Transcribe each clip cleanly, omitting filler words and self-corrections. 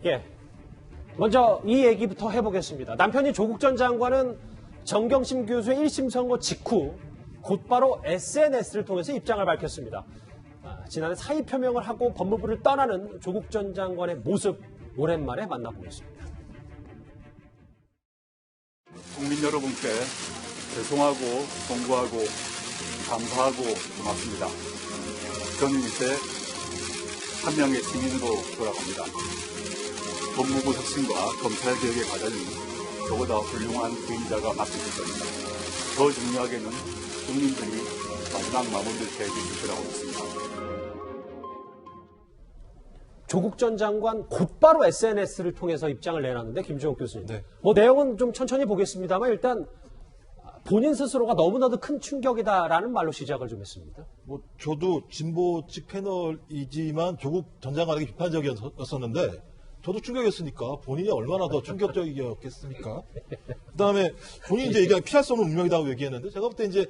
예. 먼저 이 얘기부터 해보겠습니다. 남편이 조국 전 장관은 정경심 교수의 1심 선고 직후 곧바로 SNS를 통해서 입장을 밝혔습니다. 지난해 사의 표명을 하고 법무부를 떠나는 조국 전 장관의 모습 오랜만에 만나보겠습니다. 국민 여러분께 죄송하고 송구하고 감사하고 고맙습니다. 저는 이제 한 명의 시민으로 돌아갑니다. 법무부 혁신과 검찰개혁의 과제는 저보다 훌륭한 부인자가 맡으실 겁니다. 더 중요하게는 국민들이 마지막 마무리를 해주실 거라고 믿습니다. 조국 전 장관 곧바로 SNS를 통해서 입장을 내놨는데 김종욱 교수님. 네. 뭐 내용은 좀 천천히 보겠습니다만 일단 본인 스스로가 너무나도 큰 충격이다라는 말로 시작을 좀 했습니다. 뭐 저도 진보 측 패널이지만 조국 전 장관에게 비판적이었었는데 저도 충격이었으니까 본인이 얼마나 더 충격적이었겠습니까? 그다음에 본인이 이제 얘기한 피할 수 없는 운명이라고 얘기했는데 제가 볼 때 이제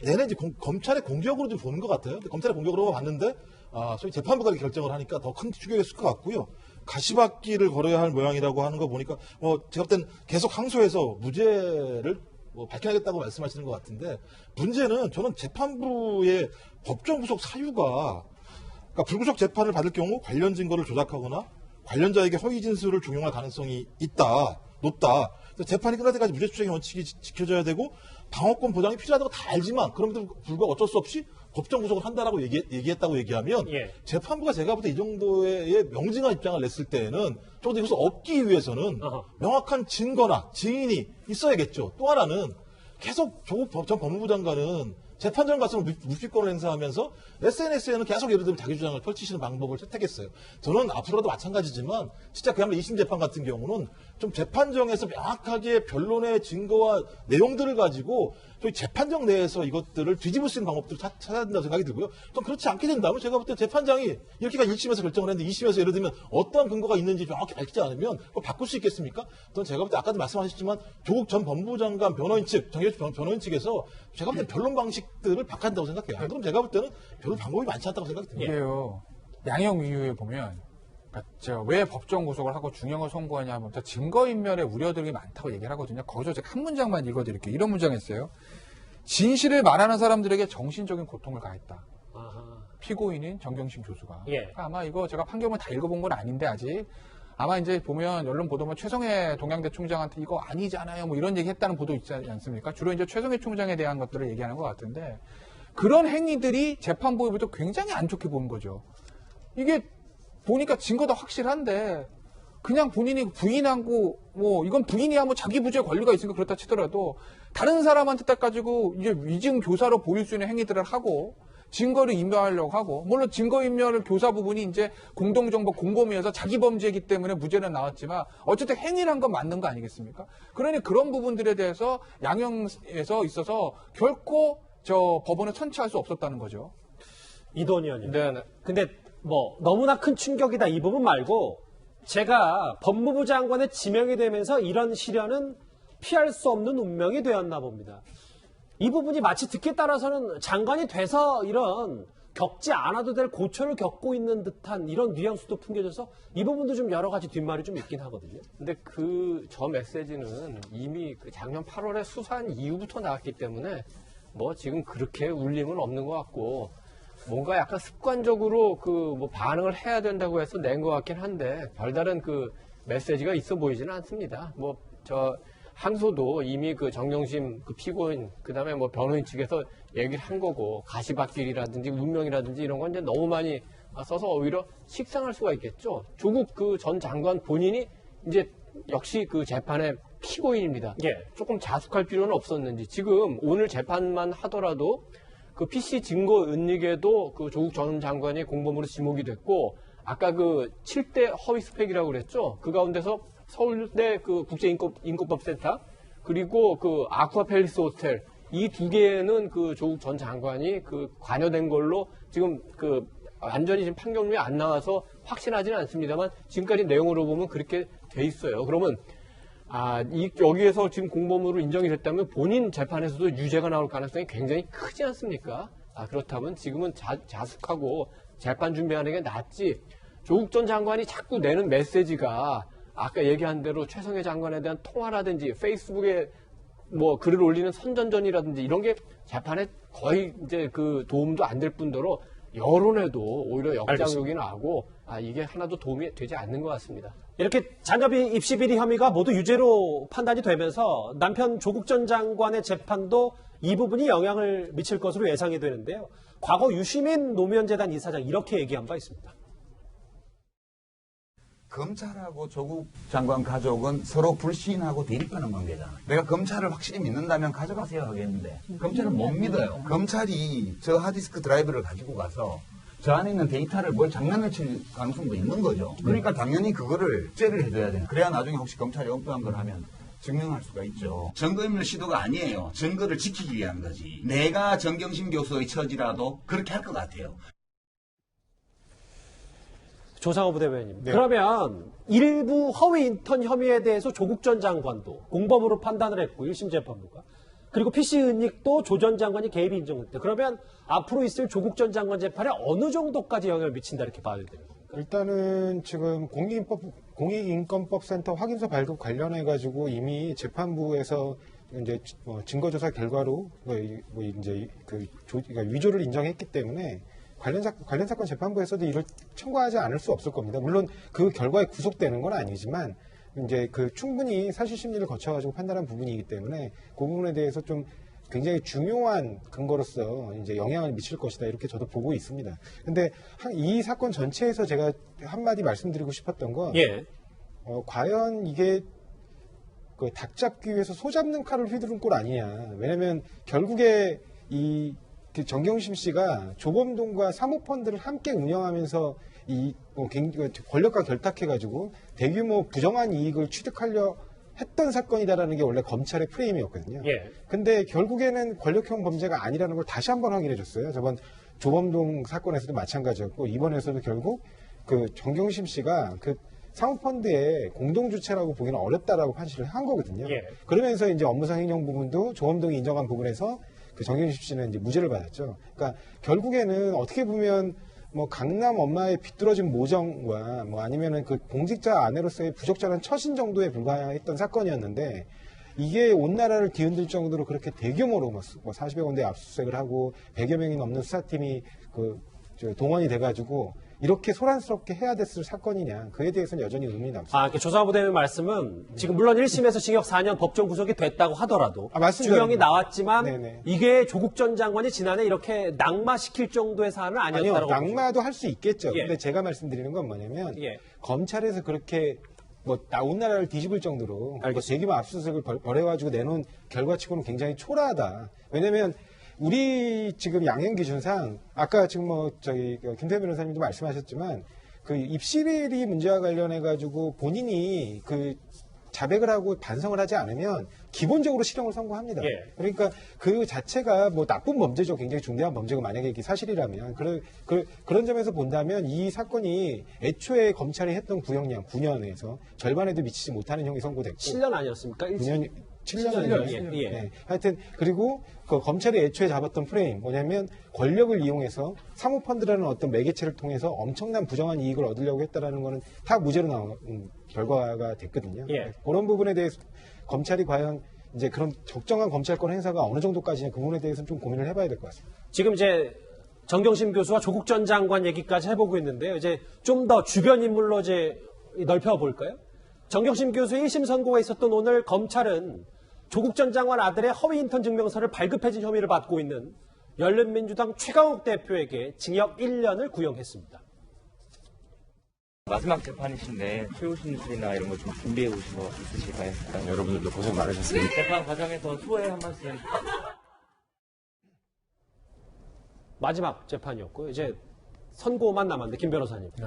내내 이제 검찰의 공격으로 좀 보는 것 같아요. 검찰의 공격으로 봤는데 소위 재판부가 결정을 하니까 더 큰 충격이었을 것 같고요. 가시밭길을 걸어야 할 모양이라고 하는 거 보니까 제가 볼 때는 계속 항소해서 무죄를 밝혀야겠다고 말씀하시는 것 같은데 문제는 저는 재판부의 법정 구속 사유가 그러니까 불구속 재판을 받을 경우 관련 증거를 조작하거나 관련자에게 허위 진술을 종용할 가능성이 높다. 재판이 끝날 때까지 무죄 추정의 원칙이 지켜져야 되고 방어권 보장이 필요하다고 다 알지만 그럼에도 불구하고 어쩔 수 없이 법정 구속을 한다라고 얘기했다고 얘기하면 재판부가 제가 볼 때 이 정도의 명징한 입장을 냈을 때에는 적어도 이것을 얻기 위해서는 명확한 증거나 증인이 있어야겠죠. 또 하나는 계속 조국 전 법무부 장관은 재판장 갔으면 무피권을 행사하면서 SNS에는 계속 예를 들면 자기 주장을 펼치시는 방법을 채택했어요. 저는 앞으로도 마찬가지지만 진짜 그야말로 2심 재판 같은 경우는 좀 재판정에서 명확하게 변론의 증거와 내용들을 가지고 저희 재판정 내에서 이것들을 뒤집을 수 있는 방법들을 찾아야 된다고 생각이 들고요. 좀 그렇지 않게 된다면 제가 볼 때 재판장이 이렇게까지 1심에서 결정을 했는데 2심에서 예를 들면 어떠한 근거가 있는지 명확히 밝히지 않으면 그걸 바꿀 수 있겠습니까? 저는 제가 볼 때 아까도 말씀하셨지만 조국 전 법무부 장관 변호인 측, 정경심 변호인 측에서 제가 볼 때 변론 방식들을 바꿔야 한다고 생각해요. 그럼 제가 볼 때는 별로 방법이 많지 않다고 생각이 듭니다. 이게요. 양형 이유에 보면 왜 법정 구속을 하고 중형을 선고하냐 하면 증거인멸의 우려들이 많다고 얘기를 하거든요. 거기서 제가 한 문장만 읽어드릴게요. 이런 문장 했어요. 진실을 말하는 사람들에게 정신적인 고통을 가했다. 피고인인 정경심 교수가. 그러니까 아마 이거 제가 판결문 다 읽어본 건 아닌데 아직 아마 이제 보면 언론 보도 보면 최성해 동양대 총장한테 이거 아니잖아요. 뭐 이런 얘기 했다는 보도 있지 않습니까? 주로 이제 최성해 총장에 대한 것들을 얘기하는 것 같은데 그런 행위들이 재판부에 볼 때 굉장히 안 좋게 보는 거죠. 이게 보니까 증거도 확실한데 그냥 본인이 부인하고 이건 부인이야 자기 부주의 권리가 있으니까 그렇다 치더라도 다른 사람한테 딱 가지고 이제 위증 교사로 보일 수 있는 행위들을 하고 증거를 인멸하려고 하고 물론 증거인멸 교사 부분이 이제 공동정보 공범이어서 자기 범죄이기 때문에 무죄는 나왔지만 어쨌든 행위를 한 건 맞는 거 아니겠습니까? 그러니 그런 부분들에 대해서 양형에서 있어서 결코 법원에 천치할 수 없었다는 거죠. 이도원 의원님. 네. 근데 너무나 큰 충격이다 이 부분 말고 제가 법무부 장관에 지명이 되면서 이런 시련은 피할 수 없는 운명이 되었나 봅니다. 이 부분이 마치 듣기에 따라서는 장관이 돼서 이런 겪지 않아도 될 고초를 겪고 있는 듯한 이런 뉘앙스도 풍겨져서 이 부분도 좀 여러 가지 뒷말이 좀 있긴 하거든요. 근데 저 메시지는 이미 작년 8월에 수사한 이후부터 나왔기 때문에 지금 그렇게 울림은 없는 것 같고 뭔가 약간 습관적으로 반응을 해야 된다고 해서 낸 것 같긴 한데 별다른 메시지가 있어 보이지는 않습니다. 항소도 이미 정경심 피고인 그다음에 변호인 측에서 얘기를 한 거고 가시밭길이라든지 운명이라든지 이런 건 이제 너무 많이 써서 오히려 식상할 수가 있겠죠. 조국 전 장관 본인이 이제 역시 재판의 피고인입니다. 조금 자숙할 필요는 없었는지 지금 오늘 재판만 하더라도 PC 증거 은닉에도 조국 전 장관이 공범으로 지목이 됐고 아까 7대 허위 스펙이라고 그랬죠. 그 가운데서 서울대 국제인권법센터 그리고 아쿠아 팰리스 호텔 이 두 개는 조국 전 장관이 관여된 걸로 지금 완전히 지금 판결문이 안 나와서 확신하지는 않습니다만 지금까지 내용으로 보면 그렇게 돼 있어요. 그러면 여기에서 지금 공범으로 인정이 됐다면 본인 재판에서도 유죄가 나올 가능성이 굉장히 크지 않습니까? 그렇다면 지금은 자숙하고 재판 준비하는 게 낫지. 조국 전 장관이 자꾸 내는 메시지가 아까 얘기한 대로 최성해 장관에 대한 통화라든지 페이스북에 뭐 글을 올리는 선전전이라든지 이런 게 재판에 거의 이제 그 도움도 안 될 뿐더러 여론에도 오히려 역작용이 나고 이게 하나도 도움이 되지 않는 것 같습니다. 이렇게 자녀비 입시 비리 혐의가 모두 유죄로 판단이 되면서 남편 조국 전 장관의 재판도 이 부분이 영향을 미칠 것으로 예상이 되는데요. 과거 유시민 노무현재단 이사장 이렇게 얘기한 바 있습니다. 검찰하고 조국 장관 가족은 서로 불신하고 대립하는 관계잖아요. 내가 검찰을 확실히 믿는다면 가져가세요 하겠는데 검찰은 못 믿어요. 검찰이 저 하드디스크 드라이브를 가지고 가서 저 안에 있는 데이터를 뭘 장난을 칠 가능성도 있는 거죠. 그러니까 당연히 그거를 죄를 해줘야 돼요. 그래야 나중에 혹시 검찰이 엉뚱한 걸 하면 증명할 수가 있죠. 증거인멸 시도가 아니에요. 증거를 지키기 위한 거지. 내가 정경심 교수의 처지라도 그렇게 할 것 같아요. 조상호 부대변인. 네. 그러면 일부 허위 인턴 혐의에 대해서 조국 전 장관도 공범으로 판단을 했고 1심 재판부가. 그리고 PC 은닉도 조 전 장관이 개입이 인정했대. 그러면 앞으로 있을 조국 전 장관 재판에 어느 정도까지 영향을 미친다 이렇게 봐야 되는 겁니까? 일단은 지금 공익인권법센터 확인서 발급 관련해 가지고 이미 재판부에서 이제 증거조사 결과로 그러니까 위조를 인정했기 때문에 관련 사건 재판부에서도 이를 청구하지 않을 수 없을 겁니다. 물론 그 결과에 구속되는 건 아니지만 이제 그 충분히 사실 심리를 거쳐가지고 판단한 부분이기 때문에 그 부분에 대해서 좀 굉장히 중요한 근거로서 이제 영향을 미칠 것이다 이렇게 저도 보고 있습니다. 근데 이 사건 전체에서 제가 한마디 말씀드리고 싶었던 건 예. 과연 이게 그 닭 잡기 위해서 소 잡는 칼을 휘두른 꼴 아니냐. 왜냐면 결국에 그 정경심 씨가 조범동과 사모펀드를 함께 운영하면서 권력과 결탁해가지고 대규모 부정한 이익을 취득하려 했던 사건이다라는 게 원래 검찰의 프레임이었거든요. 예. 근데 결국에는 권력형 범죄가 아니라는 걸 다시 한번 확인해줬어요. 저번 조범동 사건에서도 마찬가지였고 이번에서도 결국 그 정경심 씨가 그 사모펀드의 공동주체라고 보기는 어렵다라고 판시를 한 거거든요. 예. 그러면서 이제 업무상 행정 부분도 조범동이 인정한 부분에서 그 정경심 씨는 이제 무죄를 받았죠. 그러니까 결국에는 어떻게 보면 뭐 강남 엄마의 비뚤어진 모정과 뭐 아니면은 그 공직자 아내로서의 부적절한 처신 정도에 불과했던 사건이었는데 이게 온 나라를 뒤흔들 정도로 그렇게 대규모로 뭐 40여 군데 압수수색을 하고 100여 명이 넘는 수사팀이 동원이 돼가지고 이렇게 소란스럽게 해야 됐을 사건이냐 그에 대해서는 여전히 의문이 남습니다. 조상호 부대변인 말씀은 지금 물론 1심에서 징역 4년 법정 구속이 됐다고 하더라도 맞습니다. 주경이 나왔지만 네네. 이게 조국 전 장관이 지난해 이렇게 낙마시킬 정도의 사안은 아니었다고. 아니요, 낙마도 할 수 있겠죠. 예. 근데 제가 말씀드리는 건 뭐냐면 예. 검찰에서 그렇게 온 나라를 뒤집을 정도로 대규모 압수수색을 벌여가지고 내놓은 결과치고는 굉장히 초라하다. 왜냐면 우리 지금 양형 기준상 아까 지금 김태현 변호사님도 말씀하셨지만 그 입시비리 문제와 관련해 가지고 본인이 그 자백을 하고 반성을 하지 않으면 기본적으로 실형을 선고합니다. 예. 그러니까 그 자체가 뭐 나쁜 범죄죠. 굉장히 중대한 범죄가 만약에 이게 사실이라면 그런 점에서 본다면 이 사건이 애초에 검찰이 했던 구형량 9년에서 절반에도 미치지 못하는 형이 선고됐고 7년 아니었습니까? 9년 7년 예, 예. 네. 하여튼 그리고 그 검찰이 애초에 잡았던 프레임 뭐냐면 권력을 이용해서 사모펀드라는 어떤 매개체를 통해서 엄청난 부정한 이익을 얻으려고 했다라는 거는 다 무죄로 나온 결과가 됐거든요. 예. 그런 부분에 대해서 검찰이 과연 이제 그런 적정한 검찰권 행사가 어느 정도까지냐 그 부분에 대해서는 좀 고민을 해봐야 될 것 같습니다. 지금 이제 정경심 교수와 조국 전 장관 얘기까지 해보고 있는데요. 이제 좀 더 주변 인물로 이제 넓혀볼까요? 정경심 교수의 1심 선고가 있었던 오늘 검찰은 조국 전 장관 아들의 허위 인턴 증명서를 발급해준 혐의를 받고 있는 열린민주당 최강욱 대표에게 징역 1년을 구형했습니다. 마지막 재판이신데 최후 진술이나 이런 거 좀 준비해 오신 거 있으실까요? 여러분들도 고생 많으셨습니다. 재판 과정에서 소회 한 말씀. 마지막 재판이었고 이제 선고만 남았는데 김 변호사님. 네.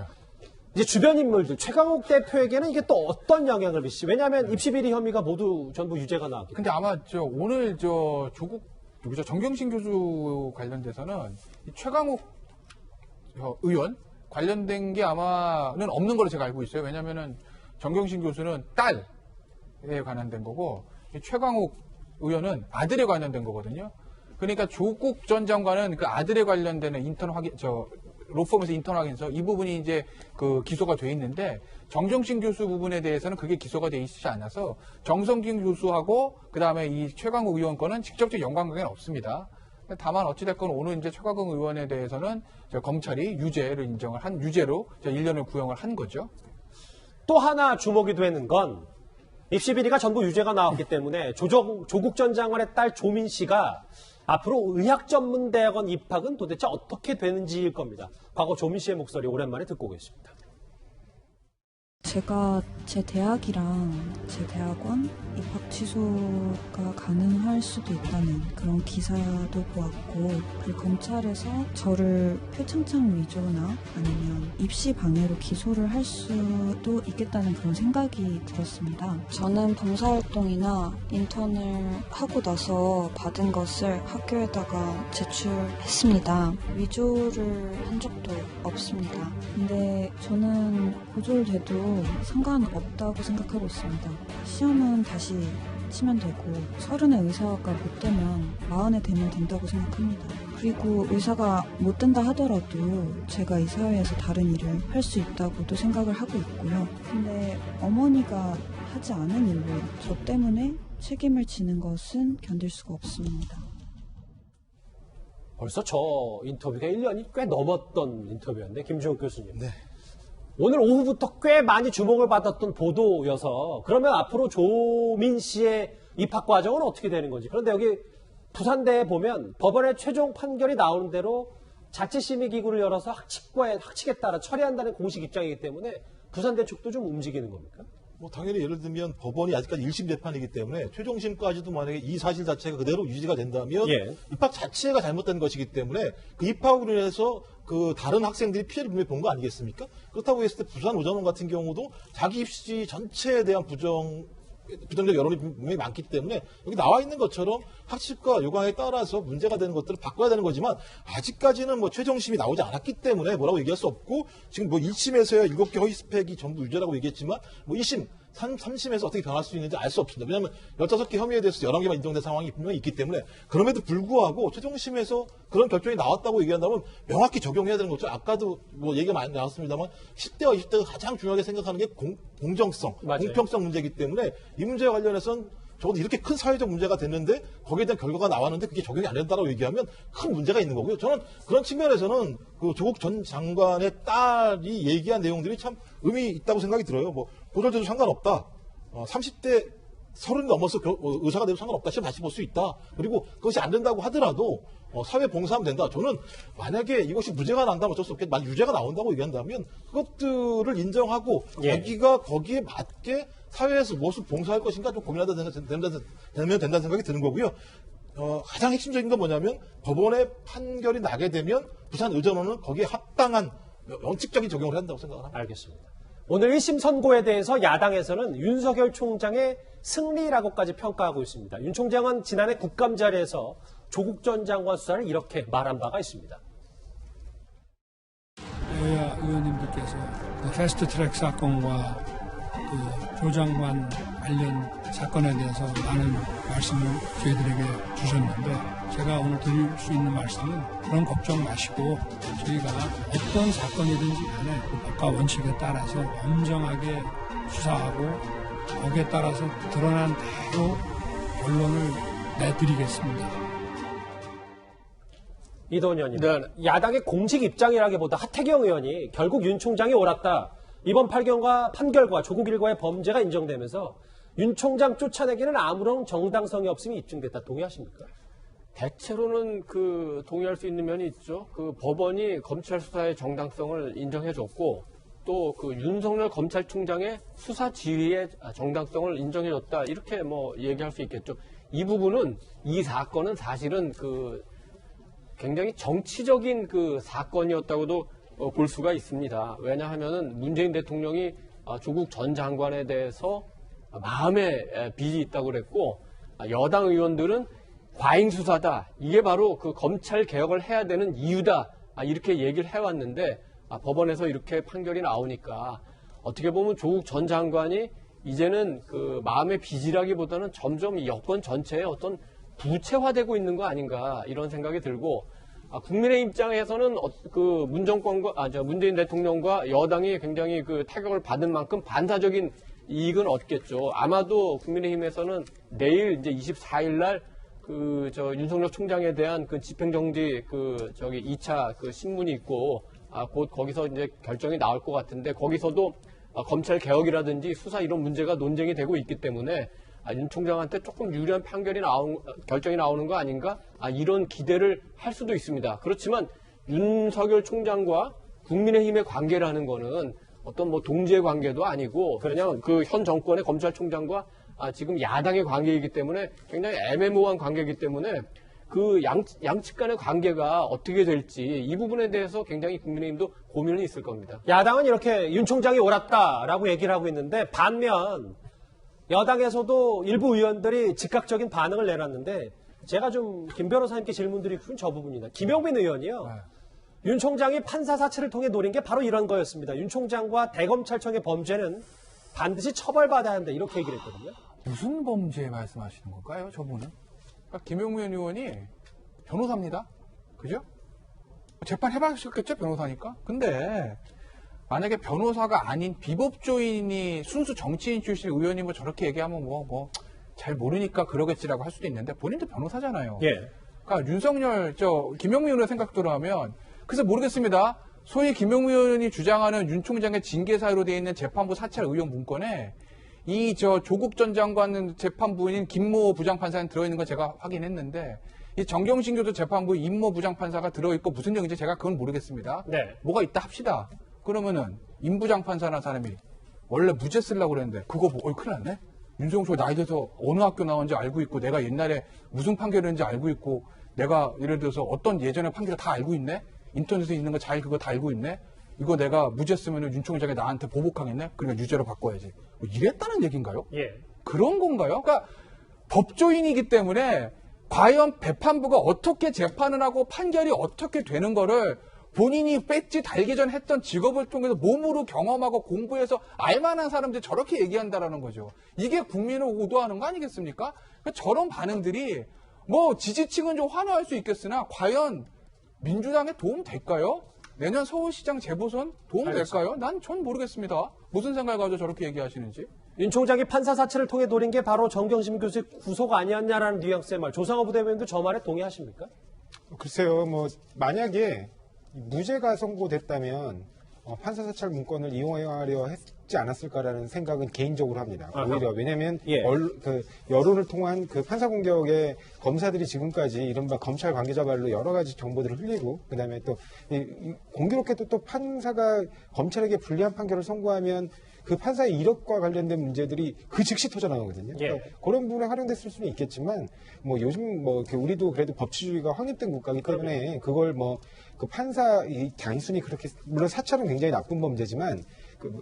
이제 주변 인물들 최강욱 대표에게는 이게 또 어떤 영향을 미치지? 왜냐하면 입시비리 혐의가 모두 전부 유죄가 나왔기 때문에. 근데 아마 오늘 조국 정경심 교수 관련돼서는 이 최강욱 의원 관련된 게 아마는 없는 걸로 제가 알고 있어요. 왜냐면은 정경심 교수는 딸에 관련된 거고 이 최강욱 의원은 아들에 관련된 거거든요. 그러니까 조국 전 장관은 그 아들에 관련되는 인턴 로펌에서 인턴하면서 이 부분이 이제 그 기소가 돼 있는데 정정신 교수 부분에 대해서는 그게 기소가 돼 있지 않아서 정성균 교수하고 그다음에 이 최강욱 의원 거는 직접적 연관관계는 없습니다. 다만 어찌됐건 오늘 이제 최강욱 의원에 대해서는 검찰이 유죄를 인정을 한 유죄로 1년을 구형을 한 거죠. 또 하나 주목이 되는 건 입시 비리가 전부 유죄가 나왔기 때문에 조국 전 장관의 딸 조민 씨가 앞으로 의학전문대학원 입학은 도대체 어떻게 되는지일 겁니다. 과거 조민 씨의 목소리 오랜만에 듣고 계십니다. 제가 제 대학이랑 제 대학원 입학 취소가 가능할 수도 있다는 그런 기사도 보았고, 그리고 검찰에서 저를 표창장 위조나 아니면 입시 방해로 기소를 할 수도 있겠다는 그런 생각이 들었습니다. 저는 봉사활동이나 인턴을 하고 나서 받은 것을 학교에다가 제출했습니다. 위조를 한 적도 없습니다. 근데 저는 고졸돼도 상관없다고 생각하고 있습니다. 시험은 다시 치면 되고 30에 의사가 못 되면 40에 되면 된다고 생각합니다. 그리고 의사가 못 된다 하더라도 제가 이 사회에서 다른 일을 할 수 있다고도 생각을 하고 있고요. 근데 어머니가 하지 않은 일로 저 때문에 책임을 지는 것은 견딜 수가 없습니다. 벌써 저 인터뷰가 1년이 꽤 넘었던 인터뷰였는데, 김주욱 교수님. 네. 오늘 오후부터 꽤 많이 주목을 받았던 보도여서, 그러면 앞으로 조민 씨의 입학 과정은 어떻게 되는 건지. 그런데 여기 부산대에 보면 법원의 최종 판결이 나오는 대로 자치심의기구를 열어서 학칙에 따라 처리한다는 공식 입장이기 때문에 부산대 쪽도 좀 움직이는 겁니까? 뭐 당연히 예를 들면 법원이 아직까지 1심 재판이기 때문에 최종심까지도 만약에 이 사실 자체가 그대로 유지가 된다면 입학 자체가 잘못된 것이기 때문에 그 입학으로 인해서 그 다른 학생들이 피해를 분명히 본 거 아니겠습니까? 그렇다고 했을 때 부산 오전원 같은 경우도 자기 입시 전체에 대한 부정적 여론이 분명히 많기 때문에 여기 나와 있는 것처럼 학칙과 요강에 따라서 문제가 되는 것들을 바꿔야 되는 거지만, 아직까지는 뭐 최종심이 나오지 않았기 때문에 뭐라고 얘기할 수 없고, 지금 뭐 1심에서야 7개 허위 스펙이 전부 유죄라고 얘기했지만 뭐 2심, 3심에서 어떻게 변할 수 있는지 알 수 없습니다. 왜냐하면 15개 혐의에 대해서 11개만 인정된 상황이 분명히 있기 때문에. 그럼에도 불구하고 최종심에서 그런 결정이 나왔다고 얘기한다면 명확히 적용해야 되는 거죠. 아까도 뭐 얘기가 많이 나왔습니다만 10대와 20대가 가장 중요하게 생각하는 게 공정성, 맞아요. 공평성 문제이기 때문에 이 문제와 관련해서는 적어도 이렇게 큰 사회적 문제가 됐는데 거기에 대한 결과가 나왔는데 그게 적용이 안 된다고 얘기하면 큰 문제가 있는 거고요. 저는 그런 측면에서는 그 조국 전 장관의 딸이 얘기한 내용들이 참 의미 있다고 생각이 들어요. 뭐 고졸돼도 상관없다. 30대 30 넘어서 의사가 돼도 상관없다. 시험 다시 볼 수 있다. 그리고 그것이 안 된다고 하더라도 사회 봉사하면 된다. 저는 만약에 이것이 무죄가 난다면 어쩔 수 없겠, 만약 유죄가 나온다고 얘기한다면 그것들을 인정하고 자기가 거기에 맞게 사회에서 무엇을 봉사할 것인가 좀 고민하다 되면 된다는 생각이 드는 거고요. 가장 핵심적인 건 뭐냐면 법원의 판결이 나게 되면 부산의전원은 거기에 합당한 원칙적인 적용을 한다고 생각을 합니다. 알겠습니다. 오늘 1심 선고에 대해서 야당에서는 윤석열 총장의 승리라고까지 평가하고 있습니다. 윤 총장은 지난해 국감 자리에서 조국 전 장관 수사를 이렇게 말한 바가 있습니다. 여야 의원님들께서 그 패스트트랙 사건과 그 조 장관 관련 사건에 대해서 많은 말씀을 저희들에게 주셨는데, 제가 오늘 드릴 수 있는 말씀은 그런 걱정 마시고 저희가 어떤 사건이든지 간에 그 법과 원칙에 따라서 엄정하게 수사하고 거기에 따라서 드러난 대로 결론을 내드리겠습니다. 이도원 의원님, 야당의 공식 입장이라기보다 하태경 의원이 결국 윤 총장이 옳았다. 이번 판결과 조국 일가의 범죄가 인정되면서 윤 총장 쫓아내기는 아무런 정당성이 없음이 입증됐다. 동의하십니까? 대체로는 동의할 수 있는 면이 있죠. 법원이 검찰 수사의 정당성을 인정해줬고, 또 윤석열 검찰총장의 수사 지휘의 정당성을 인정해줬다. 이렇게 얘기할 수 있겠죠. 이 부분은, 이 사건은 사실은 굉장히 정치적인 사건이었다고도 볼 수가 있습니다. 왜냐하면은 문재인 대통령이 조국 전 장관에 대해서 마음에 빚이 있다고 그랬고, 여당 의원들은 과잉 수사다. 이게 바로 검찰 개혁을 해야 되는 이유다. 이렇게 얘기를 해왔는데, 법원에서 이렇게 판결이 나오니까 어떻게 보면 조국 전 장관이 이제는 마음의 빚이라기보다는 점점 이 여권 전체에 어떤 부채화되고 있는 거 아닌가, 이런 생각이 들고, 국민의 입장에서는 그 문재인 대통령과 여당이 굉장히 그 타격을 받은 만큼 반사적인 이익은 얻겠죠. 아마도 국민의힘에서는 내일 이제 24일 날 윤석열 총장에 대한 그 집행정지 2차 그 신문이 있고, 곧 거기서 이제 결정이 나올 것 같은데, 거기서도 검찰 개혁이라든지 수사 이런 문제가 논쟁이 되고 있기 때문에 윤 총장한테 조금 유리한 결정이 나오는 거 아닌가? 이런 기대를 할 수도 있습니다. 그렇지만 윤석열 총장과 국민의힘의 관계라는 거는 어떤 뭐 동지의 관계도 아니고 그냥 그 현 정권의 검찰총장과 지금 야당의 관계이기 때문에 굉장히 애매모호한 관계이기 때문에 그 양측 간의 관계가 어떻게 될지 이 부분에 대해서 굉장히 국민의힘도 고민이 있을 겁니다. 야당은 이렇게 윤 총장이 옳았다라고 얘기를 하고 있는데, 반면 여당에서도 일부 의원들이 즉각적인 반응을 내놨는데, 제가 좀 김 변호사님께 질문드리고 싶은 저 부분입니다. 김용민 의원이요. 윤 총장이 판사 사찰을 통해 노린 게 바로 이런 거였습니다. 윤 총장과 대검찰청의 범죄는 반드시 처벌받아야 한다, 이렇게 얘기를 했거든요. 무슨 범죄 말씀하시는 걸까요, 저분은? 그러니까 김용민 의원이 변호사입니다. 그죠? 재판 해봤겠죠, 변호사니까? 근데 만약에 변호사가 아닌 비법조인이 순수 정치인 출신 의원이 뭐 저렇게 얘기하면 잘 모르니까 그러겠지라고 할 수도 있는데, 본인도 변호사잖아요. 예. 그러니까 김용민 의원의 생각대로 하면, 그래서 모르겠습니다. 소위 김용민 의원이 주장하는 윤 총장의 징계 사유로 되어 있는 재판부 사찰 의혹 문건에 조국 전 장관 재판부인 김모 부장판사는 들어있는 건 제가 확인했는데, 이 정경심 재판부 임모 부장판사가 들어있고 무슨 얘기인지 제가 그건 모르겠습니다. 네. 뭐가 있다 합시다. 그러면은 임 부장판사라는 사람이 원래 무죄 쓰려고 그랬는데 그거 보고 큰일 났네? 윤종철 나이 들어서 어느 학교 나온지 알고 있고, 내가 옛날에 무슨 판결했는지 알고 있고, 내가 예를 들어서 어떤 예전의 판결을 다 알고 있네? 인터넷에 있는 거 그거 다 알고 있네? 이거 내가 무죄 쓰면은 윤 총장이 나한테 보복하겠네? 그러니까 유죄로 바꿔야지. 뭐 이랬다는 얘기인가요? 예. 그런 건가요? 그러니까 법조인이기 때문에 과연 재판부가 어떻게 재판을 하고 판결이 어떻게 되는 거를 본인이 배지 달기 전 했던 직업을 통해서 몸으로 경험하고 공부해서 알만한 사람들이 저렇게 얘기한다라는 거죠. 이게 국민을 오도하는 거 아니겠습니까? 그러니까 저런 반응들이 지지층은 좀 환호할 수 있겠으나 과연 민주당에 도움 될까요? 내년 서울시장 재보선 도움 될까요? 전 모르겠습니다. 무슨 생각을 가지고 저렇게 얘기하시는지. 윤 총장이 판사 사찰을 통해 노린 게 바로 정경심 교수의 구속 아니었냐라는 뉘앙스의 말. 조상호 부대변인도 저 말에 동의하십니까? 글쎄요, 만약에 무죄가 선고됐다면 판사 사찰 문건을 이용하려 했지 않았을까라는 생각은 개인적으로 합니다. 오히려 왜냐하면 여론을 통한 그 판사 공격에 검사들이 지금까지 이른바 검찰 관계자 발로 여러 가지 정보들을 흘리고, 그다음에 또 공교롭게도 또 판사가 검찰에게 불리한 판결을 선고하면 그 판사의 이력과 관련된 문제들이 그 즉시 터져나오거든요. 예. 그러니까 그런 부분에 활용됐을 수는 있겠지만, 요즘 우리도 그래도 법치주의가 확립된 국가이기 때문에 그걸 그 판사 단순히 그렇게, 물론 사찰은 굉장히 나쁜 범죄지만,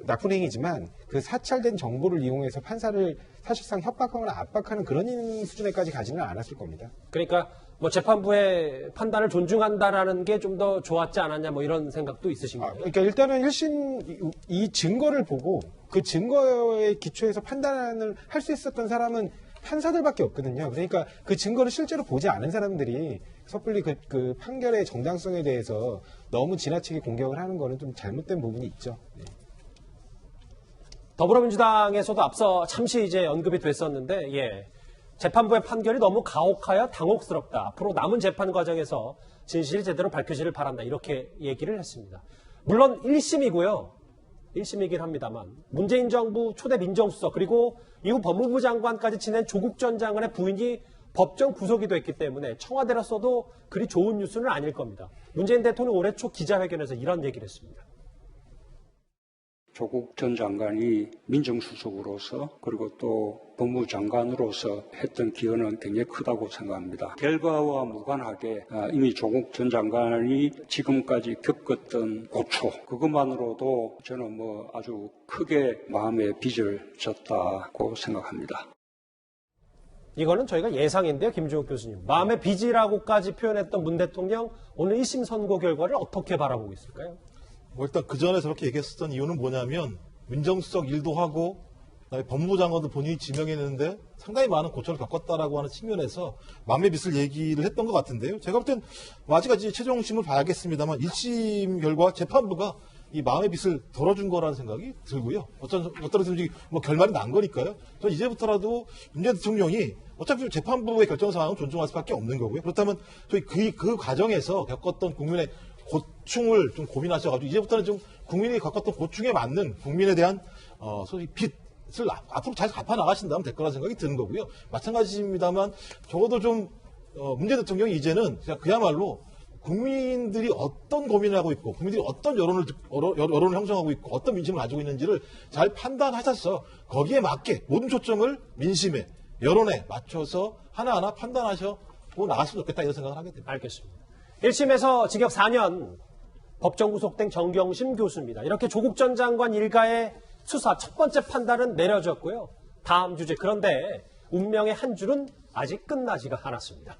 나쁜 행위지만 그 사찰된 정보를 이용해서 판사를 사실상 협박하거나 압박하는 그런 수준에까지 가지는 않았을 겁니다. 그러니까 재판부의 판단을 존중한다라는 게 좀 더 좋았지 않았냐, 이런 생각도 있으신가요? 그러니까 일단은 1심 이 증거를 보고 그 증거에 기초해서 판단을 할 수 있었던 사람은 판사들밖에 없거든요. 그러니까 그 증거를 실제로 보지 않은 사람들이 섣불리 그 판결의 정당성에 대해서 너무 지나치게 공격을 하는 거는 좀 잘못된 부분이 있죠. 네. 더불어민주당에서도 앞서 잠시 이제 언급이 됐었는데, 재판부의 판결이 너무 가혹하여 당혹스럽다. 앞으로 남은 재판 과정에서 진실이 제대로 밝혀지를 바란다. 이렇게 얘기를 했습니다. 물론 1심이고요. 1심이긴 합니다만 문재인 정부 초대 민정수석 그리고 이후 법무부 장관까지 지낸 조국 전 장관의 부인이 법정 구속이 됐기 때문에 청와대로서도 그리 좋은 뉴스는 아닐 겁니다. 문재인 대통령 올해 초 기자회견에서 이런 얘기를 했습니다. 조국 전 장관이 민정수석으로서 그리고 또 법무부 장관으로서 했던 기여는 굉장히 크다고 생각합니다. 결과와 무관하게 이미 조국 전 장관이 지금까지 겪었던 고초, 그것만으로도 저는 아주 크게 마음에 빚을 졌다고 생각합니다. 이거는 저희가 예상인데요, 김종욱 교수님. 마음의 빚이라고까지 표현했던 문 대통령, 오늘 1심 선고 결과를 어떻게 바라보고 있을까요? 일단 그 전에 저렇게 얘기했었던 이유는 뭐냐면 민정수석 일도 하고 그다음에 법무부 장관도 본인이 지명했는데 상당히 많은 고초를 겪었다라고 하는 측면에서 마음의 빚을 얘기를 했던 것 같은데요. 제가 볼 땐 아직까지 최종심을 봐야겠습니다만 1심 결과 재판부가 이 마음의 빚을 덜어준 거라는 생각이 들고요. 어떤 뭐 결말이 난 거니까요. 저 이제부터라도 윤석열 대통령이 어차피 재판부의 결정 사항은 존중할 수밖에 없는 거고요. 그렇다면 저희 그 과정에서 겪었던 국민의 고충을 좀 고민하셔가지고 이제부터는 좀 국민이 겪었던 고충에 맞는 국민에 대한 소위 빚을 앞으로 잘 갚아 나가신다면 될 거라는 생각이 드는 거고요. 마찬가지입니다만 적어도 좀 문재인 대통령이 이제는 그야말로 국민들이 어떤 고민을 하고 있고 국민들이 어떤 여론을 형성하고 있고 어떤 민심을 가지고 있는지를 잘 판단하셔서 거기에 맞게 모든 초점을 민심에 여론에 맞춰서 하나하나 판단하셔고 나갔으면 좋겠다 이런 생각을 하게 됩니다. 알겠습니다. 1심에서 징역 4년 법정 구속된 정경심 교수입니다. 이렇게 조국 전 장관 일가의 수사 첫 번째 판단은 내려졌고요. 다음 주제 그런데 운명의 한 줄은 아직 끝나지가 않았습니다.